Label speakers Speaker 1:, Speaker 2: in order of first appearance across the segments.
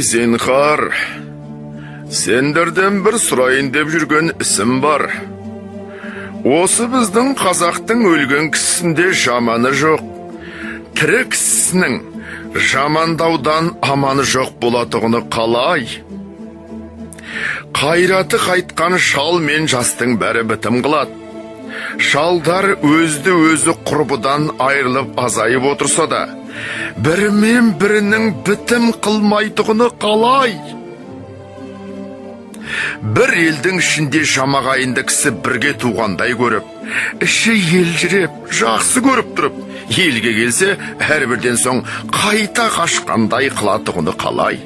Speaker 1: зинхар, сендерден бір сұрайын деп жүрген ісім бар. Осы біздің қазақтың өлген кісісінде жаманы жоқ. Тірі кісісінің жамандаудан аманы жоқ болатығыны қалай? Қайраты қайтқан шал мен жастың бәрі бітім қылады. Шалдар өзді-өзі құрбыдан айырылып азайып отырса да, бірімен бірінің бітім қылмайтығыны қалай? Бір елдің ішінде жамағайынды кісі бірге туғандай көріп, іші елжіреп, жақсы көріп тұрып, елге келсе, әрбірден соң қайта қашқандай қылатығыны қалай?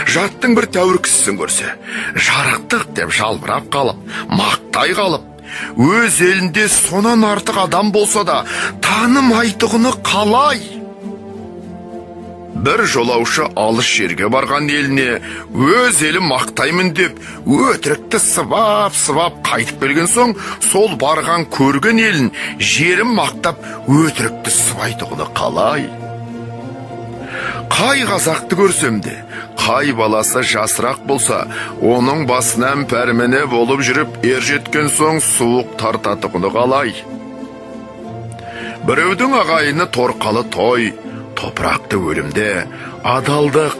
Speaker 1: Жаттың бір тәуір кісісін көрсе, жарықтық деп жалбырап қалып, мақтай қалып, өз елінде сонан артық адам болса да, танымайтығыны қалай? Бір жолаушы алыс жерге барған еліне өз елі мақтаймын деп, өтірікті сыбап қайтып келген соң, сол барған көрген елін жерін мақтап, өтірікті сыбайтығыны қалай? Қай қазақты көрсем де, қай баласы жасырақ болса, оның басынан пәрмене болып жүріп, ержеткен соң суық тартатығыны қалай? Біреудің ағайыны торқалы той, топырақты өлімде, адалдық,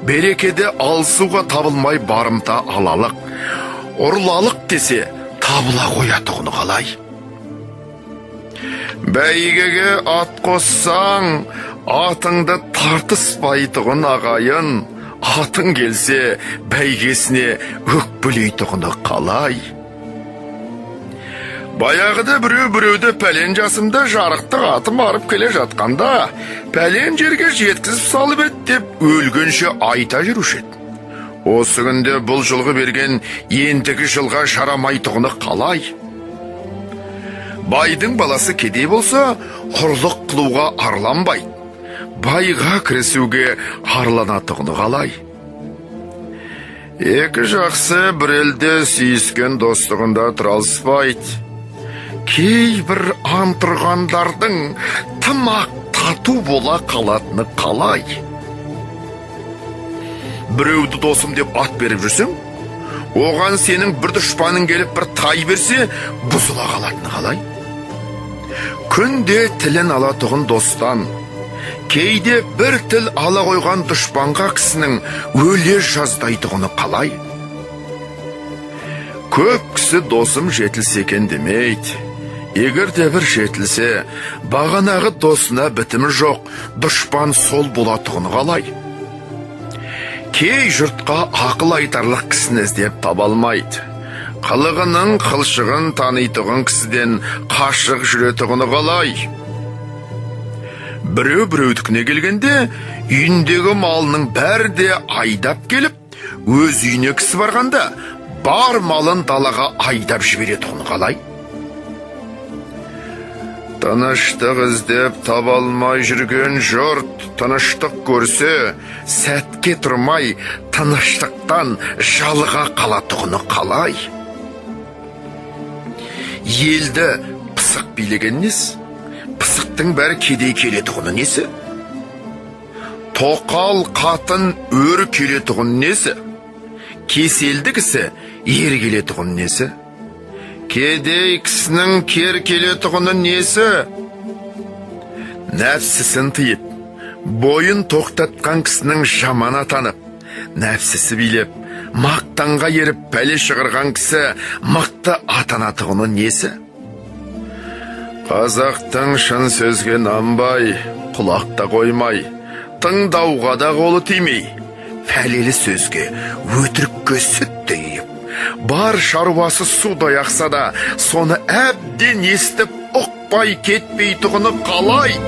Speaker 1: берекеде алсуға табылмай барымта алалық, ұрлалық десе, табыла қоятығыны қалай? Бәйгеге ат қоссаң, атыңды тартыспайтығын ағайын, атың келсе, бәйгесіне өкпілейтығыны қалай? Баяғыда біреуді пәлен жасымда жарықтық атым арып келе жатқанда, пәлен жерге жеткізіп салып ет деп, өлгенше айта жүруші еді. Осы күнде бұл жылғы берген ендігі жылға жарамайтығыны қалай? Байдың баласы кедей болса, құрлық қылуға арланбайды. Байға кірісуге арланатығыны қалай? Екі жақсы бір елде сүйіскен достығында тұралыспайды. Кейбір антырғандардың тымақ тату бола қалатыны қалай? Біреуді досым деп ат беріп жүрсің, оған сенің бір дұшпаның келіп бір тай берсе, бұзыла қалатыны қалай? Күнде тілін алатығын достан, кейде бір тіл ала қойған дұшпанға кісінің өле жаздайтығыны қалай? Көп кісі досым жетілсе екен демейді. Егер де бір жетілсе, бағанағы досына бітімі жоқ, дұшпан сол болатығыны қалай? Кей жұртқа ақыл айтарлық кісіні іздеп таба алмайды. Қылығының қылшығын танитығын кісіден қашық жүретігіні қалай? Біреу-біреудікіне келгенде, үйіндегі малының бәрі де айдап келіп, өз үйіне кісі барғанда, бар малын далаға айдап жіберетігіні қалай? Тыныштық іздеп таба алмай жүрген жұрт, тыныштық көрсе, сәтке тұрмай, тыныштықтан жалыға қалатығыны қалай? Елді пысық билеген несі? Пысықтың бәрі кедей келетіғыны несі? Тоқал қатын өр келетіғыны несі? Кеселді кісі ер келетіғыны несі? Кедей кісінің кер келетіғыны несі? Нәпсісін тыйып, бойын тоқтатқан кісінің жаман атанып, нәпсісі билеп, мақтанға еріп пәле шығырған кісі мықты атанатығыны несі? Қазақтың шын сөзге нанбай, құлақта қоймай, тыңдауға да қолы тимей, пәлелі сөзге өтірікке сүттей үйіп, бар шаруасы судай ақса да, соны әбден естіп ұқпай кетпейтұғыны қалай?